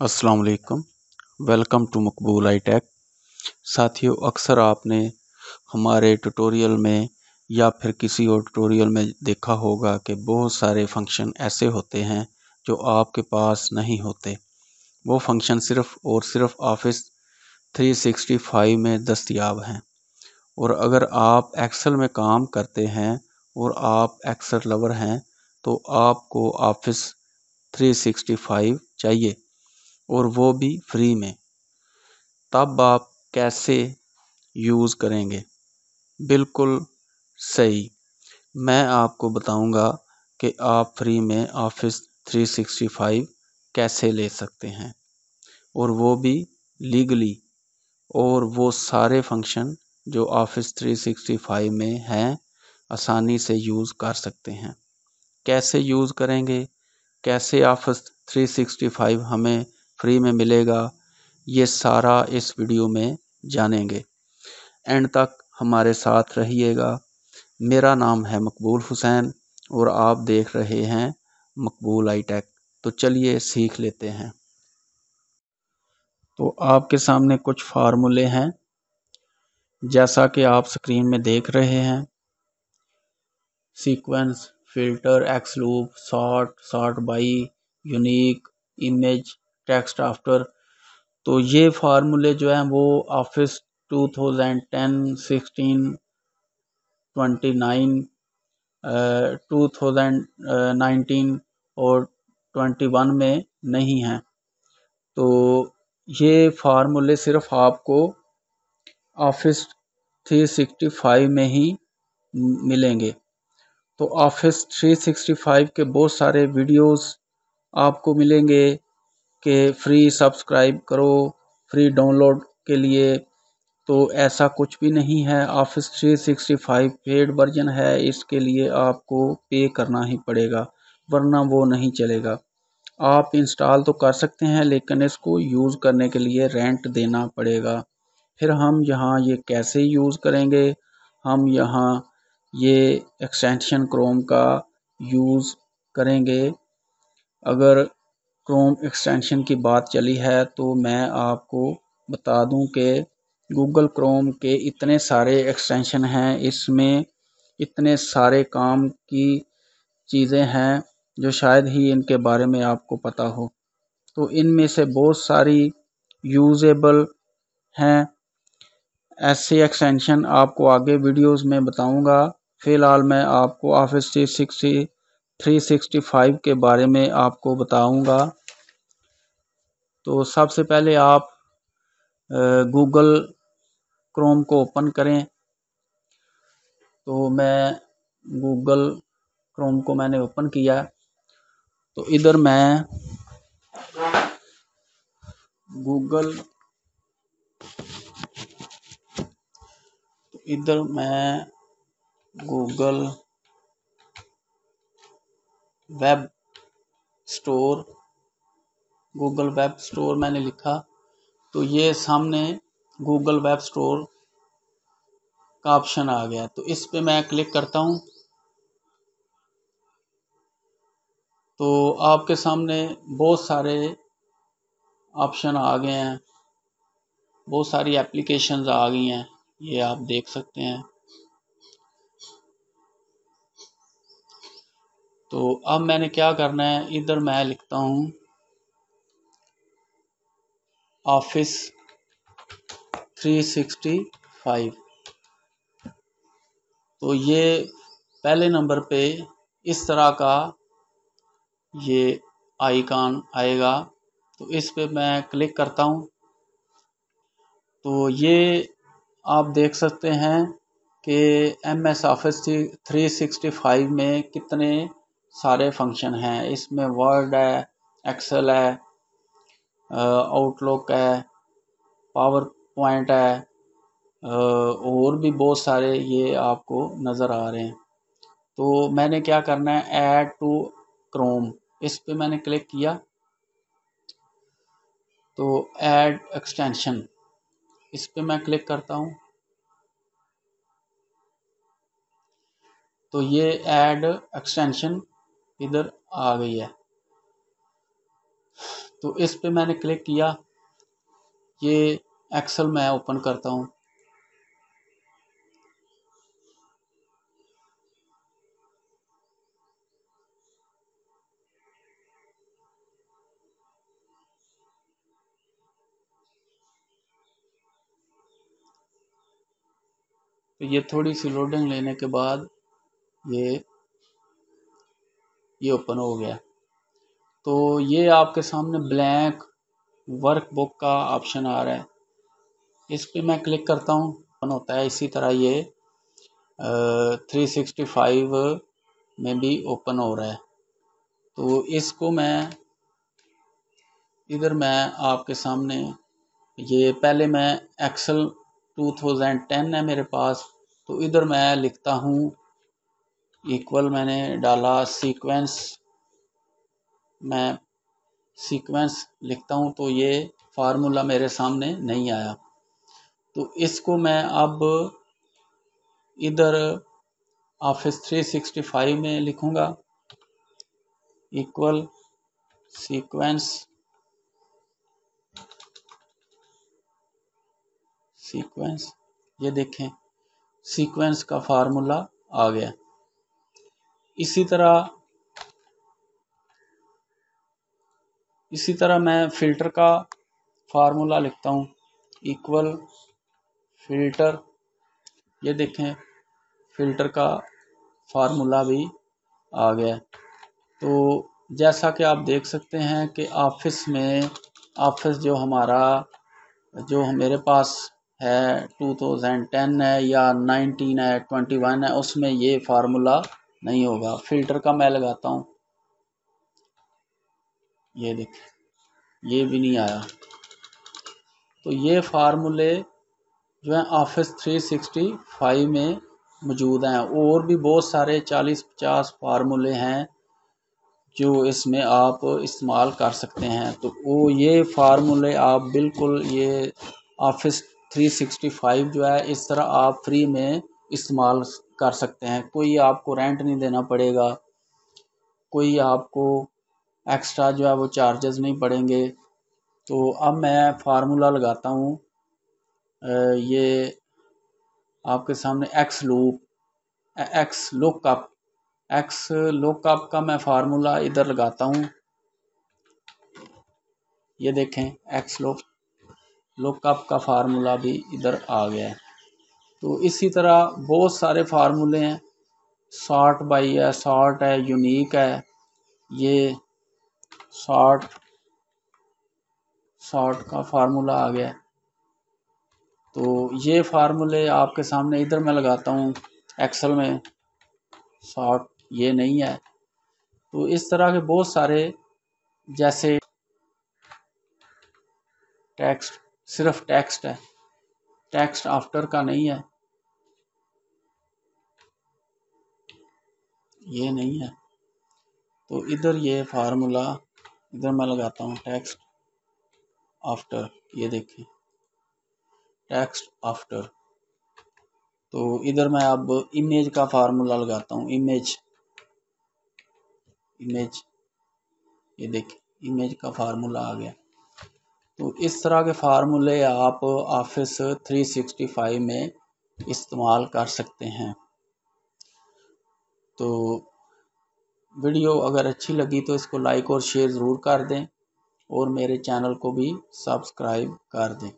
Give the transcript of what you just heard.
अस्सलाम वालेकुम। Welcome to Maqbool I take. साथियों, अक्सर आपने हमारे ट्यूटोरियल में या फिर किसी और ट्यूटोरियल में देखा होगा कि बहुत सारे फंक्शन ऐसे होते हैं जो आपके पास नहीं होते। वो फंक्शन सिर्फ़ और सिर्फ ऑफिस 365 में दस्तयाब हैं। और अगर आप एक्सेल में काम करते हैं और आप एक्सेल लवर हैं तो आपको ऑफिस 365 चाहिए, और वो भी फ्री में। तब आप कैसे यूज़ करेंगे? बिल्कुल सही। मैं आपको बताऊंगा कि आप फ्री में ऑफिस 365 कैसे ले सकते हैं, और वो भी लीगली। और वो सारे फंक्शन जो ऑफिस 365 में हैं आसानी से यूज़ कर सकते हैं। कैसे यूज़ करेंगे, कैसे ऑफिस 365 हमें फ्री में मिलेगा, ये सारा इस वीडियो में जानेंगे। एंड तक हमारे साथ रहिएगा। मेरा नाम है मकबूल हुसैन और आप देख रहे हैं मकबूल आई टेक। तो चलिए सीख लेते हैं। तो आपके सामने कुछ फार्मूले हैं, जैसा कि आप स्क्रीन में देख रहे हैं। Sequence, filter, x loop, sort by, unique, image, text after. तो ये फार्मूले जो हैं वो ऑफिस 2010, 16, 29, 2019 और 21 में नहीं हैं। तो ये फार्मूले सिर्फ आपको ऑफिस 365 में ही मिलेंगे। तो ऑफिस 365 के बहुत सारे वीडियोस आपको मिलेंगे कि फ्री सब्सक्राइब करो, फ्री डाउनलोड के लिए। तो ऐसा कुछ भी नहीं है। ऑफिस 365 पेड वर्जन है, इसके लिए आपको पे करना ही पड़ेगा, वरना वो नहीं चलेगा। आप इंस्टॉल तो कर सकते हैं, लेकिन इसको यूज़ करने के लिए रेंट देना पड़ेगा। फिर हम यहाँ ये कैसे यूज़ करेंगे? हम यहाँ ये एक्सटेंशन क्रोम का यूज़ करेंगे। अगर क्रोम एक्सटेंशन की बात चली है तो मैं आपको बता दूं कि गूगल क्रोम के इतने सारे एक्सटेंशन हैं, इसमें इतने सारे काम की चीज़ें हैं जो शायद ही इनके बारे में आपको पता हो। तो इनमें से बहुत सारी यूजेबल हैं। ऐसे एक्सटेंशन आपको आगे वीडियोस में बताऊंगा। फ़िलहाल मैं आपको ऑफिस 365 के बारे में आपको बताऊंगा। तो सबसे पहले आप गूगल क्रोम को ओपन करें। तो मैं गूगल क्रोम को मैंने ओपन किया। तो इधर मैं गूगल गूगल वेब स्टोर मैंने लिखा। तो ये सामने गूगल वेब स्टोर का ऑप्शन आ गया। तो इस पे मैं क्लिक करता हूँ। तो आपके सामने बहुत सारे ऑप्शन आ गए हैं, बहुत सारी एप्लीकेशंस आ गई हैं, ये आप देख सकते हैं। तो अब मैंने क्या करना है, इधर मैं लिखता हूँ ऑफिस 365। तो ये पहले नंबर पे इस तरह का ये आइकॉन आएगा। तो इस पे मैं क्लिक करता हूँ। तो ये आप देख सकते हैं कि MS ऑफिस 365 में कितने सारे फंक्शन हैं। इसमें वर्ड है, एक्सेल है, आउटलुक है, पावर पॉइंट है, और भी बहुत सारे ये आपको नज़र आ रहे हैं। तो मैंने क्या करना है, ऐड टू क्रोम, इस पे मैंने क्लिक किया। तो ऐड एक्सटेंशन, इस पे मैं क्लिक करता हूँ। तो ये ऐड एक्सटेंशन इधर आ गई है। तो इस पे मैंने क्लिक किया, ये एक्सेल मैं ओपन करता हूँ। तो ये थोड़ी सी लोडिंग लेने के बाद ये ओपन हो गया। तो ये आपके सामने ब्लैंक वर्कबुक का ऑप्शन आ रहा है, इस पे मैं क्लिक करता हूँ, ओपन होता है। इसी तरह ये 365 में भी ओपन हो रहा है। तो इसको मैं आपके सामने, ये पहले मैं एक्सेल 2010 है मेरे पास, तो इधर मैं लिखता हूँ इक्वल, मैंने डाला सीक्वेंस, मैं सीक्वेंस लिखता हूँ तो ये फार्मूला मेरे सामने नहीं आया। तो इसको मैं अब इधर ऑफिस 365 में लिखूँगा इक्वल सीक्वेंस ये देखें सीक्वेंस का फार्मूला आ गया। इसी तरह मैं फ़िल्टर का फार्मूला लिखता हूँ इक्वल फ़िल्टर, ये देखें फ़िल्टर का फार्मूला भी आ गया। तो जैसा कि आप देख सकते हैं कि ऑफिस जो मेरे पास है 2010 है या 19 है 21 है, उसमें ये फार्मूला नहीं होगा। फ़िल्टर का मैं लगाता हूँ, ये देखिए ये भी नहीं आया। तो ये फार्मूले जो है ऑफिस 365 में मौजूद हैं। और भी बहुत सारे 40-50 फार्मूले हैं जो इसमें आप इस्तेमाल कर सकते हैं। तो ये फार्मूले आप बिल्कुल ये ऑफिस 365 जो है इस तरह आप फ्री में इस्तेमाल कर सकते हैं। कोई आपको रेंट नहीं देना पड़ेगा, कोई आपको एक्स्ट्रा जो है वो चार्जेस नहीं पड़ेंगे। तो अब मैं फार्मूला लगाता हूँ, ये आपके सामने एक्स लुकअप का मैं फार्मूला इधर लगाता हूँ, ये देखें एक्स लुकअप का फार्मूला भी इधर आ गया है। तो इसी तरह बहुत सारे फार्मूले हैं, सॉर्ट बाई है, सॉर्ट है, यूनिक है, ये सॉर्ट का फार्मूला आ गया। तो ये फार्मूले आपके सामने इधर मैं लगाता हूँ एक्सेल में, सॉर्ट ये नहीं है। तो इस तरह के बहुत सारे, जैसे टेक्स्ट, सिर्फ टेक्स्ट है, टेक्स्ट आफ्टर का नहीं है, ये नहीं है। तो इधर ये फार्मूला इधर मैं लगाता हूँ टेक्स्ट आफ्टर, ये देखिए टेक्स्ट आफ्टर। तो इधर मैं अब इमेज का फार्मूला लगाता हूँ, इमेज, ये देखिए इमेज का फार्मूला आ गया। तो इस तरह के फार्मूले आप ऑफिस 365 में इस्तेमाल कर सकते हैं। तो वीडियो अगर अच्छी लगी तो इसको लाइक और शेयर ज़रूर कर दें और मेरे चैनल को भी सब्सक्राइब कर दें।